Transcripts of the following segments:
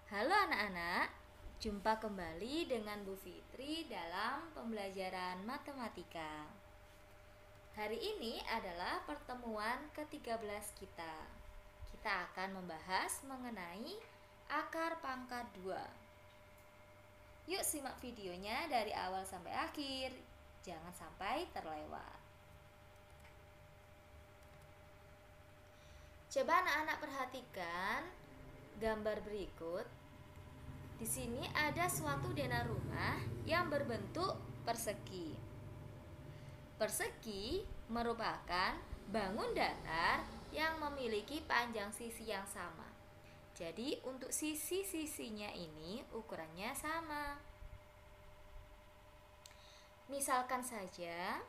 Halo anak-anak, jumpa kembali dengan Bu Fitri dalam pembelajaran matematika. Hari ini adalah pertemuan ke-13 kita. Kita akan membahas mengenai akar pangkat 2. Yuk simak videonya dari awal sampai akhir, jangan sampai terlewat. Coba anak-anak perhatikan gambar berikut. Di sini ada suatu denah rumah yang berbentuk persegi. Persegi merupakan bangun datar yang memiliki panjang sisi yang sama. Jadi untuk sisi-sisinya ini ukurannya sama. Misalkan saja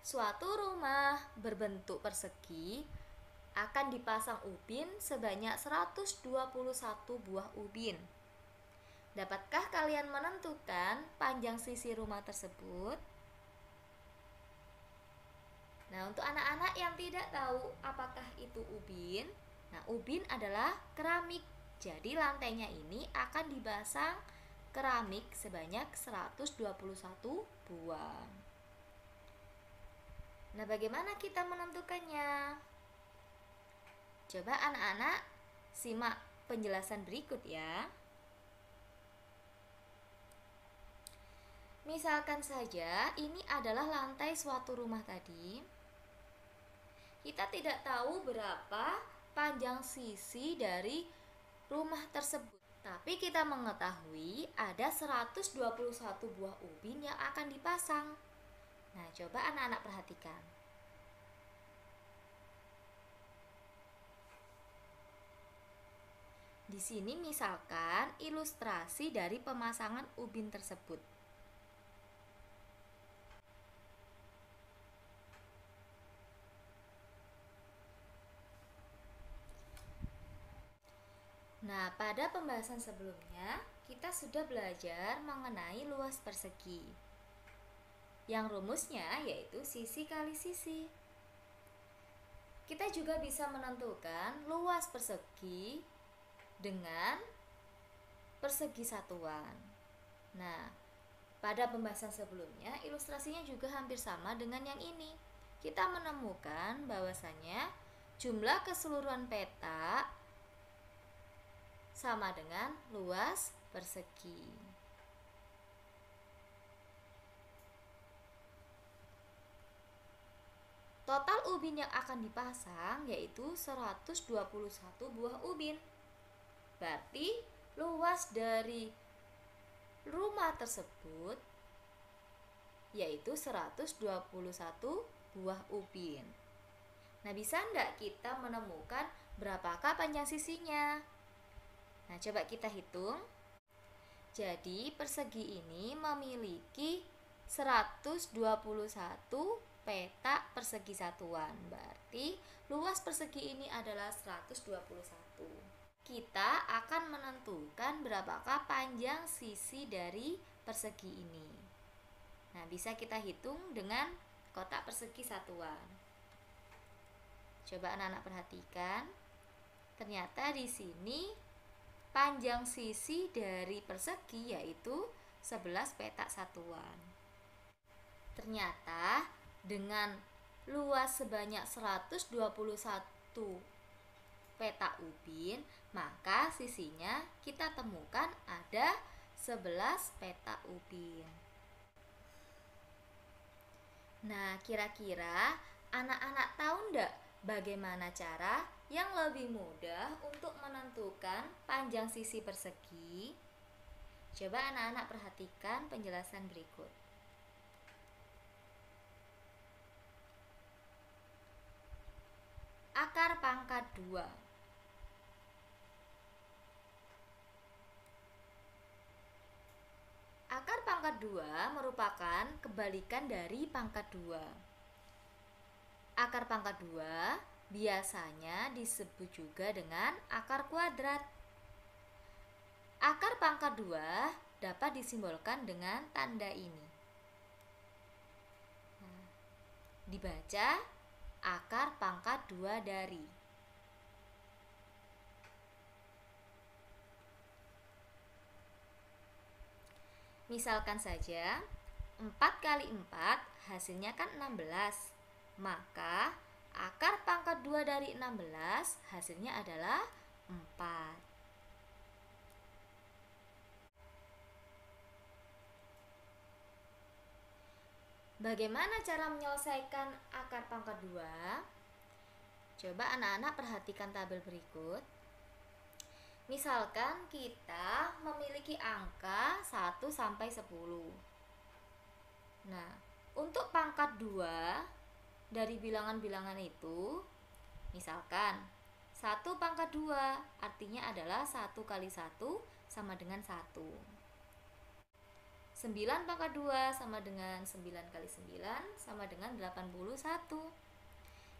suatu rumah berbentuk persegi akan dipasang ubin sebanyak 121 buah ubin. Dapatkah kalian menentukan panjang sisi rumah tersebut? Nah, untuk anak-anak yang tidak tahu apakah itu ubin, nah ubin adalah keramik. Jadi lantainya ini akan dipasang keramik sebanyak 121 buah. Nah, bagaimana kita menentukannya? Coba anak-anak simak penjelasan berikut ya. Misalkan saja ini adalah lantai suatu rumah tadi. Kita tidak tahu berapa panjang sisi dari rumah tersebut. Tapi kita mengetahui ada 121 buah ubin yang akan dipasang. Nah, coba anak-anak perhatikan. Di sini misalkan ilustrasi dari pemasangan ubin tersebut. Nah, pada pembahasan sebelumnya kita sudah belajar mengenai luas persegi. Yang rumusnya yaitu sisi kali sisi. Kita juga bisa menentukan luas persegi dengan persegi satuan. Nah, pada pembahasan sebelumnya ilustrasinya juga hampir sama dengan yang ini. Kita menemukan bahwasannya jumlah keseluruhan peta sama dengan luas persegi. Total ubin yang akan dipasang yaitu 121 buah ubin. Berarti luas dari rumah tersebut yaitu 121 buah ubin. Nah, bisa enggak kita menemukan berapakah panjang sisinya? Nah, coba kita hitung. Jadi, persegi ini memiliki 121 peta persegi satuan. Berarti luas persegi ini adalah 121. Kita akan menentukan berapakah panjang sisi dari persegi ini. Nah, bisa kita hitung dengan kotak persegi satuan. Coba anak-anak perhatikan. Ternyata di sini panjang sisi dari persegi yaitu 11 petak satuan. Ternyata dengan luas sebanyak 121 petak ubin, maka sisinya kita temukan ada 11 petak ubin. Nah, kira-kira anak-anak tahu enggak bagaimana cara yang lebih mudah untuk menentukan panjang sisi persegi? Coba anak-anak perhatikan penjelasan berikut. Akar pangkat 2. Akar pangkat 2 merupakan kebalikan dari pangkat 2. Akar pangkat 2 biasanya disebut juga dengan akar kuadrat. Akar pangkat 2 dapat disimbolkan dengan tanda ini. Nah, dibaca akar pangkat 2 dari. Misalkan saja 4 kali 4 hasilnya kan 16. Maka akar pangkat 2 dari 16 hasilnya adalah 4. Bagaimana cara menyelesaikan akar pangkat 2? Coba anak-anak perhatikan tabel berikut. Misalkan kita memiliki angka 1 sampai 10. Nah, untuk pangkat 2 dari bilangan-bilangan itu, misalkan 1 pangkat 2 artinya adalah 1 kali 1 sama dengan 1. 9 pangkat 2 sama dengan 9 kali 9 sama dengan 81.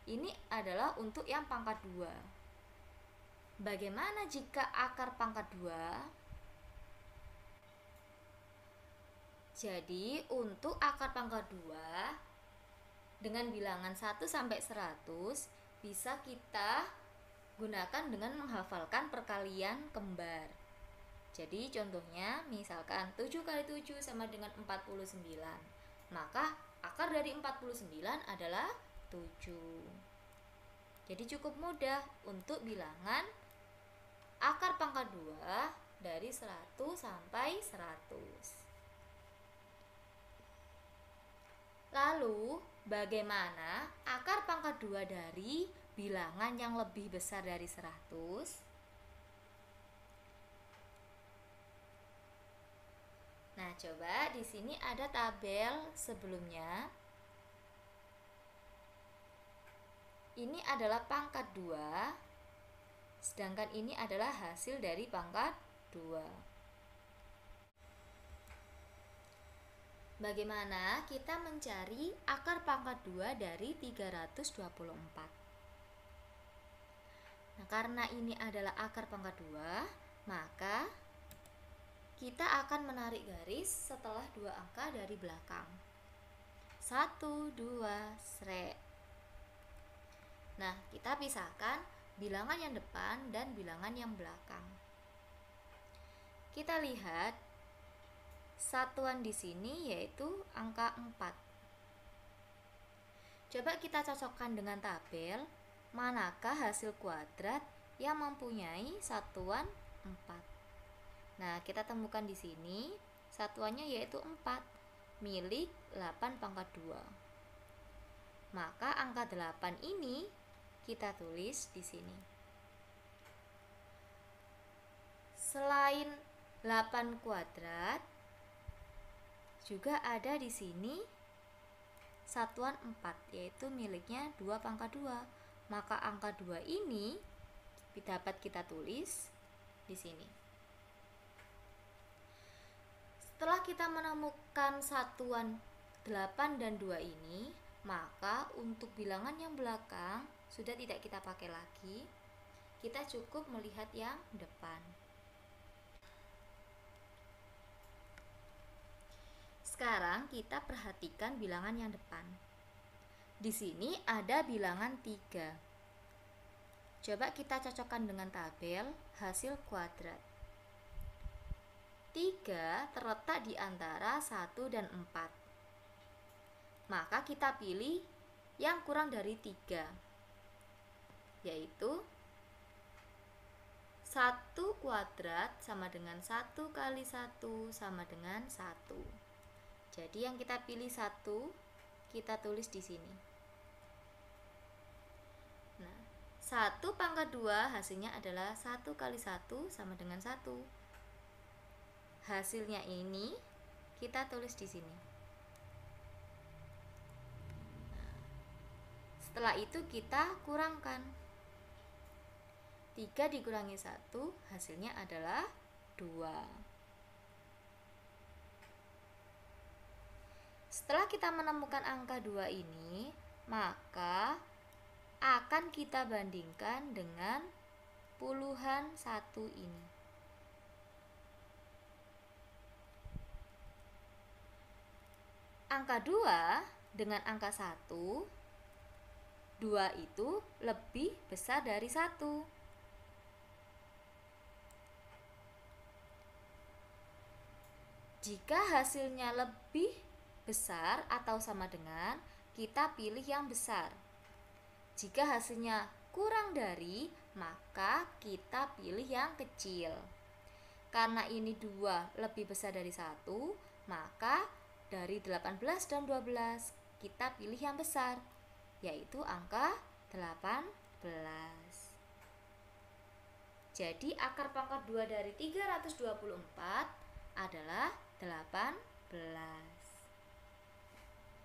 Ini adalah untuk yang pangkat 2. Bagaimana jika akar pangkat 2? Jadi untuk akar pangkat 2 dengan bilangan 1 sampai 100 bisa kita gunakan dengan menghafalkan perkalian kembar. Jadi contohnya misalkan 7 kali 7 sama dengan 49. Maka akar dari 49 adalah 7. Jadi cukup mudah untuk bilangan akar pangkat 2 dari 100 sampai 100. Lalu bagaimana akar pangkat 2 dari bilangan yang lebih besar dari 100? Nah, coba di sini ada tabel sebelumnya. Ini adalah pangkat 2, sedangkan ini adalah hasil dari pangkat 2. Bagaimana kita mencari akar pangkat 2 dari 324? Nah, karena ini adalah akar pangkat 2, maka kita akan menarik garis setelah 2 angka dari belakang. 1, 2, sret. Nah, kita pisahkan bilangan yang depan dan bilangan yang belakang. Kita lihat satuan di sini yaitu angka 4. Coba kita cocokkan dengan tabel, manakah hasil kuadrat yang mempunyai satuan 4. Nah, kita temukan di sini satuannya yaitu 4 milik 8 pangkat 2. Maka angka 8 ini kita tulis di sini. Selain 8 kuadrat, juga ada di sini satuan 4 yaitu miliknya 2 pangkat 2. Maka angka 2 ini dapat kita tulis di sini. Setelah kita menemukan satuan 8 dan 2 ini, maka untuk bilangan yang belakang sudah tidak kita pakai lagi. Kita cukup melihat yang depan. Sekarang kita perhatikan bilangan yang depan. Di sini ada bilangan 3. Coba kita cocokkan dengan tabel hasil kuadrat. 3 terletak di antara 1 dan 4. Maka kita pilih yang kurang dari 3, yaitu 1 kuadrat sama dengan 1 kali 1 sama dengan 1. Jadi yang kita pilih 1, kita tulis di sini. Nah, 1 pangkat 2 hasilnya adalah 1 kali 1 sama dengan 1. Hasilnya ini kita tulis di sini. Setelah itu kita kurangkan. 3 dikurangi 1 hasilnya adalah 2. Setelah kita menemukan angka 2 ini, maka akan kita bandingkan dengan puluhan 1 ini. Angka 2 dengan angka 1, 2 itu lebih besar dari 1. Jika hasilnya lebih besar atau sama dengan, kita pilih yang besar. Jika hasilnya kurang dari, maka kita pilih yang kecil. Karena ini 2 lebih besar dari 1, maka dari 18 dan 12 kita pilih yang besar, yaitu angka 18. Jadi akar pangkat 2 dari 324 adalah 18.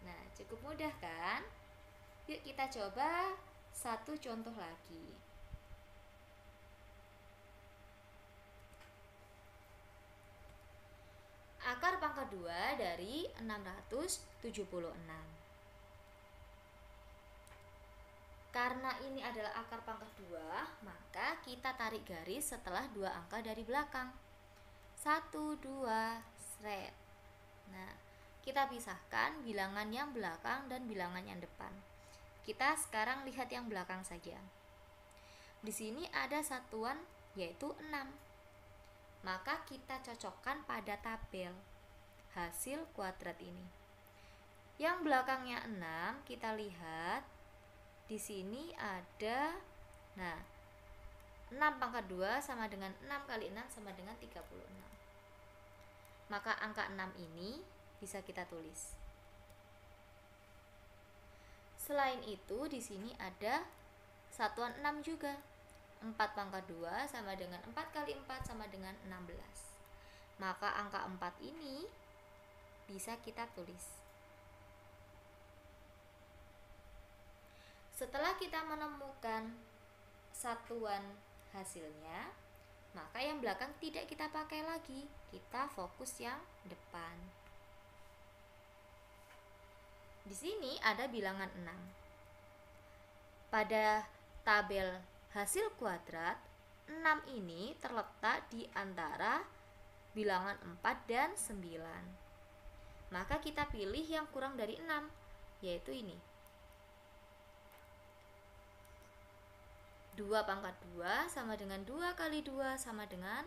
Nah, cukup mudah kan? Yuk kita coba satu contoh lagi. Akar pangkat 2 dari 676. Karena ini adalah akar pangkat 2, maka kita tarik garis setelah 2 angka dari belakang. 1, 2, seret. Nah, kita pisahkan bilangan yang belakang dan bilangan yang depan. Kita sekarang lihat yang belakang saja. Di sini ada satuan yaitu 6. Maka kita cocokkan pada tabel hasil kuadrat ini. Yang belakangnya 6, kita lihat di sini ada 6 pangkat 2 sama dengan 6 kali 6 sama dengan 36. Maka angka 6 ini bisa kita tulis. Selain itu di sini ada satuan 6 juga. 4 pangkat 2 sama dengan 4 kali 4 sama dengan 16. Maka angka 4 ini bisa kita tulis. Setelah kita menemukan satuan hasilnya, maka yang belakang tidak kita pakai lagi. Kita fokus yang depan. Di sini ada bilangan 6. Pada tabel hasil kuadrat, 6 ini terletak di antara bilangan 4 dan 9. Maka kita pilih yang kurang dari 6, yaitu ini. 2 pangkat 2 sama dengan 2 kali 2 sama dengan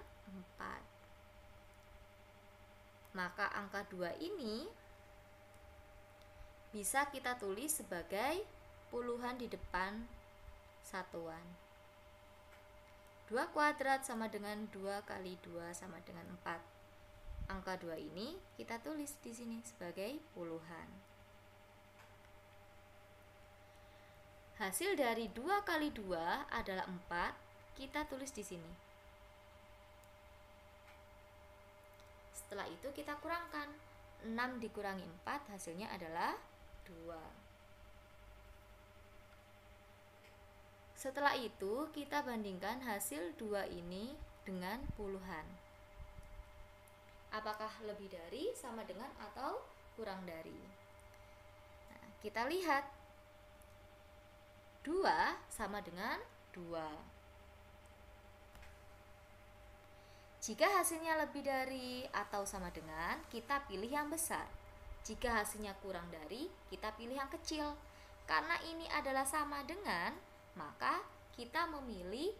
4. Maka angka 2 ini bisa kita tulis sebagai puluhan di depan satuan. 2 kuadrat sama dengan 2 kali 2 sama dengan 4. Angka 2 ini kita tulis di sini sebagai puluhan. Hasil dari 2 kali 2 adalah 4, kita tulis di sini. Setelah itu kita kurangkan. 6 dikurangi 4 hasilnya adalah 2. Setelah itu kita bandingkan hasil 2 ini dengan puluhan. Apakah lebih dari, sama dengan, atau kurang dari? Nah, kita lihat 2 sama dengan 2. Jika hasilnya lebih dari atau sama dengan, kita pilih yang besar. Jika hasilnya kurang dari, kita pilih yang kecil. Karena ini adalah sama dengan, maka kita memilih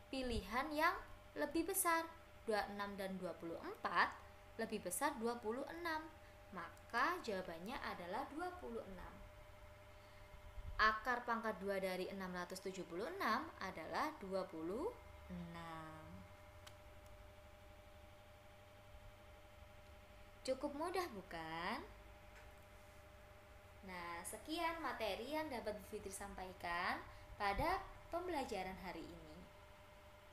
pilihan yang lebih besar. 26 dan 24 lebih besar 26. Maka jawabannya adalah 26. Akar pangkat 2 dari 676 adalah 26. Cukup mudah bukan? Nah, sekian materi yang dapat Bu Fitri sampaikan pada pembelajaran hari ini.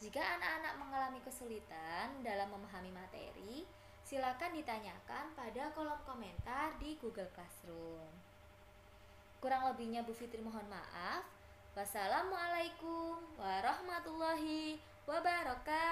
Jika anak-anak mengalami kesulitan dalam memahami materi, silakan ditanyakan pada kolom komentar di Google Classroom. Kurang lebihnya Bu Fitri mohon maaf. Wassalamualaikum warahmatullahi wabarakatuh.